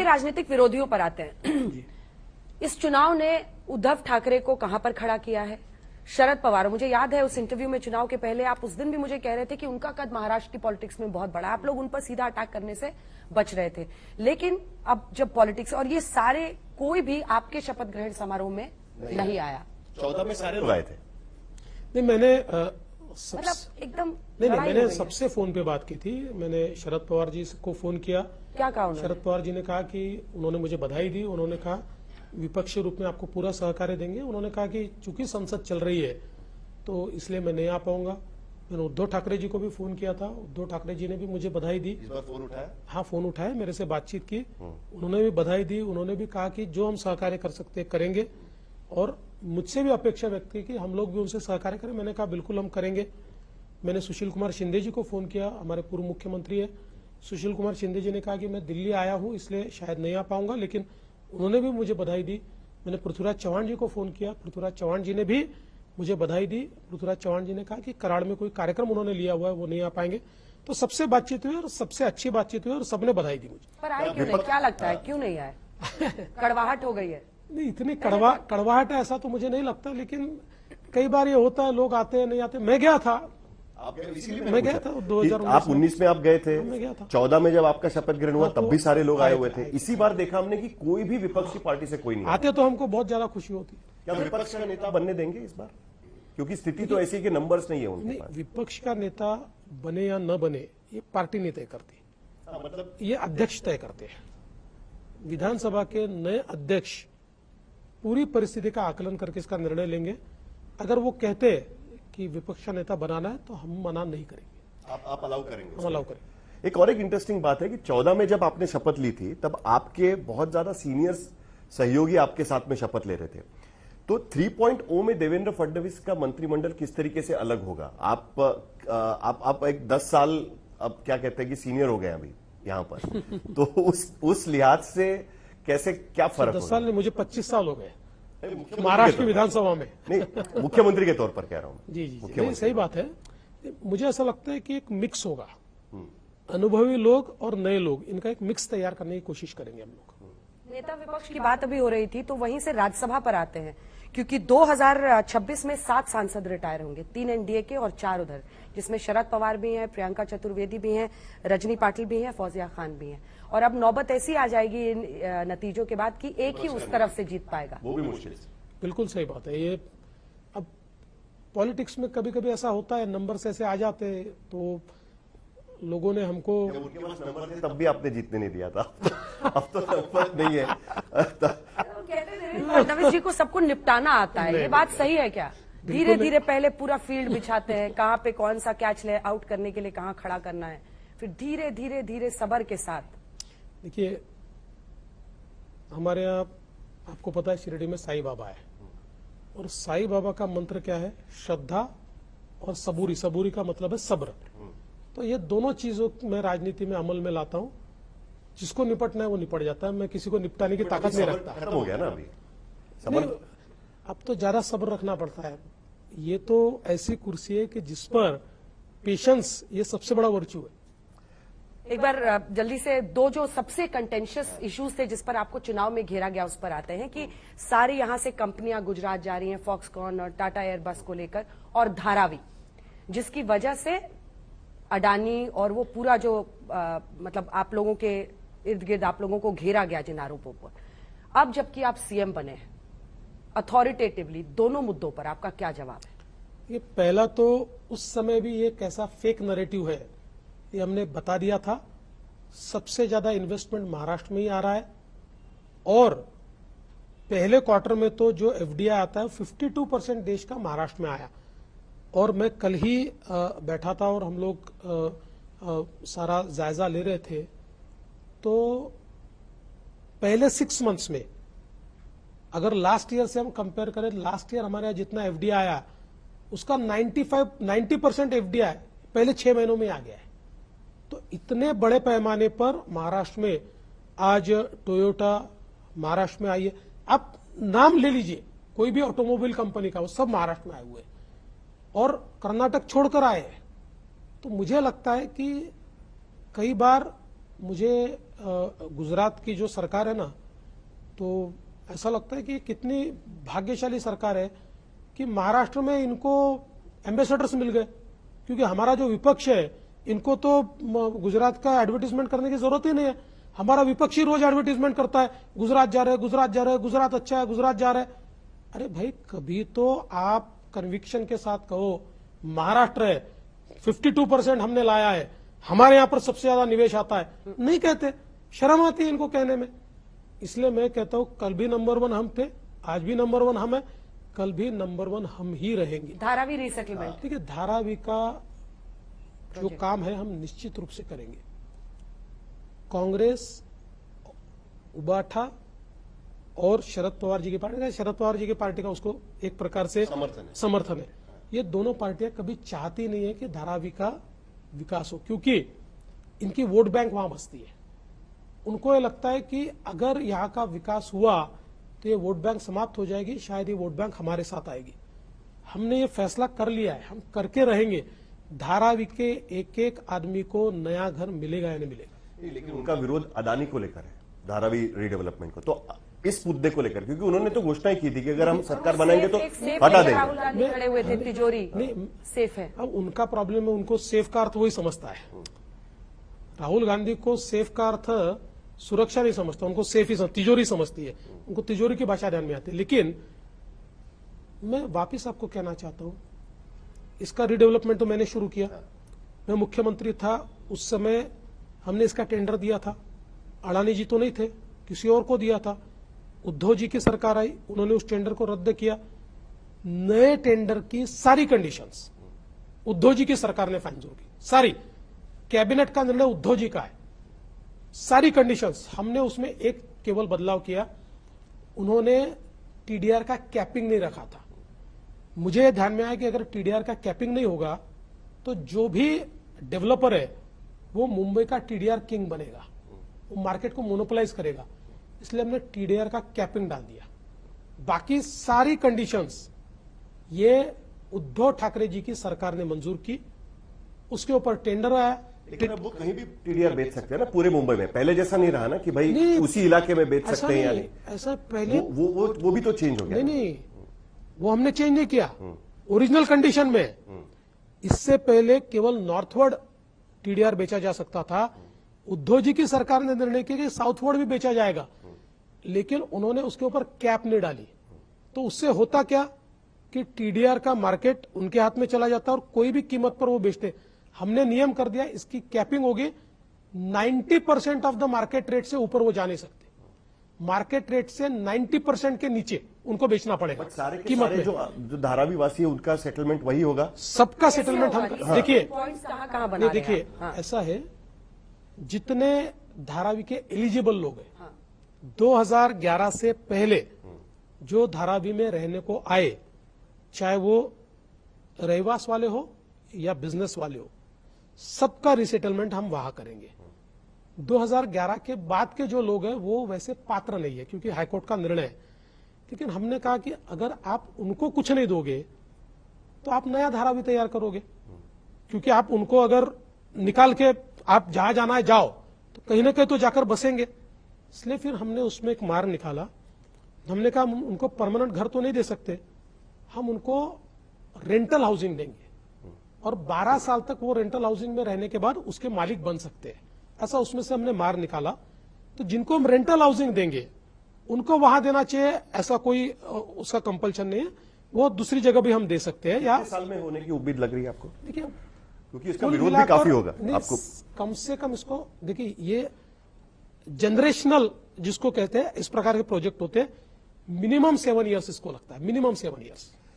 राजनीतिक विरोधियों पर आते हैं। इस चुनाव ने उद्धव ठाकरे को कहां पर खड़ा किया है? शरद पवार, मुझे याद है उस इंटरव्यू में चुनाव के पहले आप उस दिन भी मुझे कह रहे थे कि उनका कद महाराष्ट्र की पॉलिटिक्स में बहुत बड़ा, आप लोग उन पर सीधा अटैक करने से बच रहे थे। लेकिन अब जब पॉलिटिक्स और ये सारे, कोई भी आपके शपथ ग्रहण समारोह में नहीं आया। 14 में सारे लोग आए थे। नहीं, मैंने मतलब एकदम नहीं, मैंने सबसे फोन पे बात की थी। मैंने शरद पवार जी को फोन किया। क्या कहा उन्होंने? शरद पवार जी ने कहा कि उन्होंने मुझे बधाई दी। उन्होंने कहा विपक्षी रूप में आपको पूरा सहकार्य देंगे। उन्होंने कहा कि चूंकि संसद चल रही है तो इसलिए मैं नहीं आ पाऊंगा। मैंने उद्धव ठाकरे जी को भी फोन किया था। उद्धव ठाकरे जी ने भी मुझे बधाई दी। इस बार फोन उठाया? हाँ, फोन उठाया, मेरे से बातचीत की। उन्होंने भी बधाई दी। उन्होंने भी कहा कि जो हम सहकार्य कर सकते करेंगे, और मुझसे भी अपेक्षा व्यक्त की कि हम लोग भी उनसे सहकार्य करें। मैंने कहा बिल्कुल हम करेंगे। मैंने सुशील कुमार शिंदे जी को फोन किया, हमारे पूर्व मुख्यमंत्री है। सुशील कुमार शिंदे जी ने कहा कि मैं दिल्ली आया हूं इसलिए शायद नहीं आ पाऊंगा, लेकिन उन्होंने भी मुझे बधाई दी। मैंने पृथ्वीराज चौहान जी को फोन किया, पृथ्वीराज चौहान जी ने भी मुझे बधाई दी। पृथ्वीराज चौहान जी ने कहा कि कराड़ में कोई कार्यक्रम उन्होंने लिया हुआ है, वो नहीं आ पाएंगे। तो सबसे बातचीत हुई और सबसे अच्छी बातचीत हुई और सबने बधाई दी मुझे। पर आए क्यों नहीं? क्या लगता है क्यों नहीं आए? कड़वाहट हो गई है? नहीं, इतनी कड़वाहट है ऐसा तो मुझे नहीं लगता, लेकिन कई बार ये होता है, लोग आते हैं नहीं आते। मैं गया था, मैं गया था 2019 आप 19 में आप गए थे, मैं गया था। 14 में जब आपका शपथ ग्रहण हुआ तब भी सारे लोग आए हुए थे। आए थे। इसी बार देखा हमने कि कोई भी विपक्षी पार्टी से कोई नहीं आया। आते तो हमको बहुत ज्यादा खुशी होती। क्या विपक्ष का नेता बनने देंगे इस बार? क्योंकि स्थिति तो ऐसी कि नंबर्स नहीं है उनके नहीं, पास। विपक्ष का नेता बने या न बने ये पार्टी नहीं तय करती, मतलब ये अध्यक्ष तय करते हैं। विधानसभा के नए अध्यक्ष पूरी परिस्थिति का आकलन करके इसका निर्णय लेंगे। अगर वो कहते कि विपक्ष का नेता बनाना है तो हम मना नहीं करेंगे, आप अलाउ करेंगे? हम अलाउ करेंगे। एक और एक इंटरेस्टिंग बात है कि 14 में जब आपने शपथ ली थी तब आपके बहुत ज्यादा सीनियर सहयोगी आपके साथ में शपथ ले रहे थे। तो 3.0 में देवेंद्र फडणवीस का मंत्रिमंडल किस तरीके से अलग होगा? आप एक 10 साल अब क्या कहते हैं कि सीनियर हो गए अभी यहां पर तो उस लिहाज से कैसे क्या फर्क 10 साल होगा? नहीं, मुझे 25 साल हो गए महाराष्ट्र की विधानसभा में। नहीं, मुख्यमंत्री के तौर पर कह रहा हूं। जी जी, नहीं, सही बात है। मुझे ऐसा लगता है कि एक मिक्स होगा, अनुभवी लोग और नए लोग, इनका एक मिक्स तैयार करने की कोशिश करेंगे हम लोग। नेता विपक्ष की बात अभी हो रही थी, तो वहीं से राज्यसभा पर आते हैं, क्योंकि 2026 में 7 सांसद रिटायर होंगे, 3 एनडीए के और 4 उधर, जिसमें शरद पवार भी हैं, प्रियंका चतुर्वेदी भी हैं, रजनी पाटिल भी हैं, फौजिया खान भी हैं। और अब नौबत ऐसी आ जाएगी इन नतीजों के बाद कि एक ही उस तरफ से जीत पाएगा। वो भी मुश्किल से। बिल्कुल सही बात है। ये अब पॉलिटिक्स में कभी कभी ऐसा होता है, नंबर्स ऐसे आ जाते हैं, तो लोगों ने हमको, जब उनके पास नंबर थे तब भी आपने जीतने नहीं दिया था। अब तो नंबर नहीं है। फडणवीस जी को सबको निपटाना आता है, ये बात सही है क्या? धीरे धीरे पहले पूरा फील्ड बिछाते हैं, कहाँ पे कौन सा कैच ले आउट करने के लिए कहाँ खड़ा करना है, फिर धीरे धीरे धीरे सब्र के साथ। देखिए हमारे यहाँ आपको पता है शिरडी में साईं बाबा है, और साईं बाबा का मंत्र क्या है? श्रद्धा और सबूरी। सबूरी का मतलब है सब्र। तो ये दोनों चीजों मैं राजनीति में अमल में लाता हूं। जिसको निपटना है वो निपट जाता है, मैं किसी को निपटाने की ताकत नहीं रखता। खत्म हो गया ना अभी नहीं, अब तो ज्यादा सब्र रखना पड़ता है। ये तो ऐसी कुर्सी है कि जिस पर पेशेंस ये सबसे बड़ा वर्च्यू है। एक बार जल्दी से दो जो सबसे कंटेंशियस इश्यूज थे जिस पर आपको चुनाव में घेरा गया उस पर आते हैं कि सारी यहां से कंपनियां गुजरात जा रही हैं, फॉक्सकॉन और टाटा एयरबस को लेकर, और धारावी, जिसकी वजह से अडानी और वो पूरा जो मतलब आप लोगों के इर्द गिर्द आप लोगों को घेरा गया जिन आरोपों पर। अब जबकि आप सीएम बने हैं, अथॉरिटेटिवली दोनों मुद्दों पर आपका क्या जवाब है? ये पहला तो उस समय भी ये कैसा फेक नैरेटिव है ये हमने बता दिया था। सबसे ज्यादा इन्वेस्टमेंट महाराष्ट्र में ही आ रहा है, और पहले क्वार्टर में तो जो एफडीआई आता है 52% देश का महाराष्ट्र में आया। और मैं कल ही बैठा था और हम लोग सारा जायजा ले रहे थे, तो पहले 6 मंथ्स में अगर लास्ट ईयर से हम कंपेयर करें, लास्ट ईयर हमारे यहाँ जितना एफडीआई आया उसका 90% एफडीआई पहले 6 महीनों में आ गया है। तो इतने बड़े पैमाने पर महाराष्ट्र में आज टोयोटा महाराष्ट्र में आई है। आप नाम ले लीजिए कोई भी ऑटोमोबाइल कंपनी का, वो सब महाराष्ट्र में आए हुए हैं और कर्नाटक छोड़कर आए हैं। तो मुझे लगता है कि कई बार मुझे गुजरात की जो सरकार है ना, तो ऐसा लगता है कि कितनी भाग्यशाली सरकार है कि महाराष्ट्र में इनको एम्बेसडर्स मिल गए, क्योंकि हमारा जो विपक्ष है इनको तो गुजरात का एडवर्टीजमेंट करने की जरूरत ही नहीं है। हमारा विपक्ष ही रोज एडवर्टीजमेंट करता है, गुजरात जा रहे हैं, गुजरात जा रहे हैं, गुजरात अच्छा है, गुजरात जा रहे हैं। अरे भाई, कभी तो आप कन्विक्शन के साथ कहो महाराष्ट्र है 52% हमने लाया है, हमारे यहां पर सबसे ज्यादा निवेश आता है। नहीं कहते, शर्म आती है इनको कहने में। इसलिए मैं कहता हूं कल भी नंबर 1 हम थे, आज भी नंबर 1 हम है, कल भी नंबर 1 हम ही रहेंगे। धारावी रीसेटलमेंट, ठीक है, धारावी का जो काम है हम निश्चित रूप से करेंगे। कांग्रेस, उबाठा और शरद पवार जी की पार्टी, शरद पवार जी की पार्टी का उसको एक प्रकार से समर्थन है। ये दोनों पार्टियां कभी चाहती नहीं है कि धारावी का विकास हो, क्योंकि इनकी वोट बैंक वहां बसती है। उनको ये लगता है कि अगर यहां का विकास हुआ तो ये वोट बैंक समाप्त हो जाएगी, शायद ये वोट बैंक हमारे साथ आएगी। हमने ये फैसला कर लिया है, हम करके रहेंगे। धारावी के एक एक आदमी को नया घर मिलेगा या नहीं मिलेगा। लेकिन उनका विरोध अदानी को लेकर है, धारावी रीडेवलपमेंट को, तो इस मुद्दे को लेकर, क्योंकि उन्होंने तो घोषणा की थी कि अगर हम सरकार बनाएंगे तो हटा देंगे। राहुल गांधी खड़े हुए थे, तिजोरी सेफ है। अब उनका प्रॉब्लम है, उनको सेफ का अर्थ वही समझता है। राहुल गांधी को सेफ का अर्थ सुरक्षा नहीं समझता, उनको सेफ ही तिजोरी समझती है, उनको तिजोरी की भाषा ध्यान में आती है। लेकिन मैं वापिस आपको कहना चाहता हूं, इसका रीडेवलपमेंट तो मैंने शुरू किया, मैं मुख्यमंत्री था उस समय, हमने इसका टेंडर दिया था। अडानी जी तो नहीं थे, किसी और को दिया था। उद्धव जी की सरकार आई, उन्होंने उस टेंडर को रद्द किया। नए टेंडर की सारी कंडीशंस उद्धव जी की सरकार ने मंजूर की, सारी। कैबिनेट का निर्णय उद्धव जी का है, सारी कंडीशंस। हमने उसमें एक केवल बदलाव किया, उन्होंने टीडीआर का कैपिंग नहीं रखा था। मुझे ध्यान में आया कि अगर टीडीआर का कैपिंग नहीं होगा तो जो भी डेवलपर है वो मुंबई का टीडीआर किंग बनेगा, वो मार्केट को मोनोपोलाइज करेगा। इसलिए हमने टीडीआर का कैपिंग डाल दिया। बाकी सारी कंडीशंस ये उद्धव ठाकरे जी की सरकार ने मंजूर की, उसके ऊपर टेंडर आया। लेकिन अब वो कहीं भी टीडीआर बेच सकते हैं ना पूरे मुंबई में, पहले जैसा नहीं रहा ना कि भाई उसी इलाके में बेच सकते हैं या नहीं। ऐसा पहले वो भी तो चेंज हो गया। नहीं, वो हमने चेंज नहीं किया, ओरिजिनल कंडीशन में। इससे पहले केवल नॉर्थवर्ड टीडीआर बेचा जा सकता था। उद्धव जी की सरकार ने निर्णय किया कि साउथवर्ड भी बेचा जाएगा, लेकिन उन्होंने उसके ऊपर कैप नहीं डाली। तो उससे होता क्या कि टीडीआर का मार्केट उनके हाथ में चला जाता और कोई भी कीमत पर वो बेचते। हमने नियम कर दिया, इसकी कैपिंग होगी 90% ऑफ द मार्केट रेट से ऊपर वो जा नहीं सकते। मार्केट रेट से 90% के नीचे उनको बेचना पड़ेगा। सारे के सारे जो धारावी वासी है उनका सेटलमेंट वही होगा, सबका सेटलमेंट हम देखिए कहां बना देखिए ऐसा है, जितने धारावी के एलिजिबल लोग हैं 2011 से पहले जो धारावी में रहने को आए, चाहे वो रहवास वाले हो या बिजनेस वाले हो, सबका रिसेटलमेंट हम वहां करेंगे। 2011 के बाद के जो लोग हैं वो वैसे पात्र नहीं है, क्योंकि हाईकोर्ट का निर्णय है। लेकिन हमने कहा कि अगर आप उनको कुछ नहीं दोगे तो आप नया धारावी तैयार करोगे, क्योंकि आप उनको अगर निकाल के आप जहां जाना है जाओ तो कहीं ना कहीं तो जाकर बसेंगे। इसलिए फिर हमने उसमें एक मार्ग निकाला। हमने कहा उनको परमानेंट घर तो नहीं दे सकते, हम उनको रेंटल हाउसिंग देंगे और 12 साल तक वो रेंटल हाउसिंग में रहने के बाद उसके मालिक बन सकते हैं। ऐसा उसमें से हमने मार्ग निकाला। तो जिनको हम रेंटल हाउसिंग देंगे उनको वहां देना चाहिए, ऐसा कोई उसका कंपल्शन नहीं है, वो दूसरी जगह भी हम दे सकते हैं। या साल में होने की उम्मीद लग रही है आपको? देखिए, क्योंकि इसका विरोध भी काफी होगा आपको। कम से कम इसको देखिए, ये जनरेशनल जिसको कहते हैं, इस प्रकार के प्रोजेक्ट होते हैं, मिनिमम 7 ईयर्स इसको लगता है, मिनिमम 7 ईयर्स।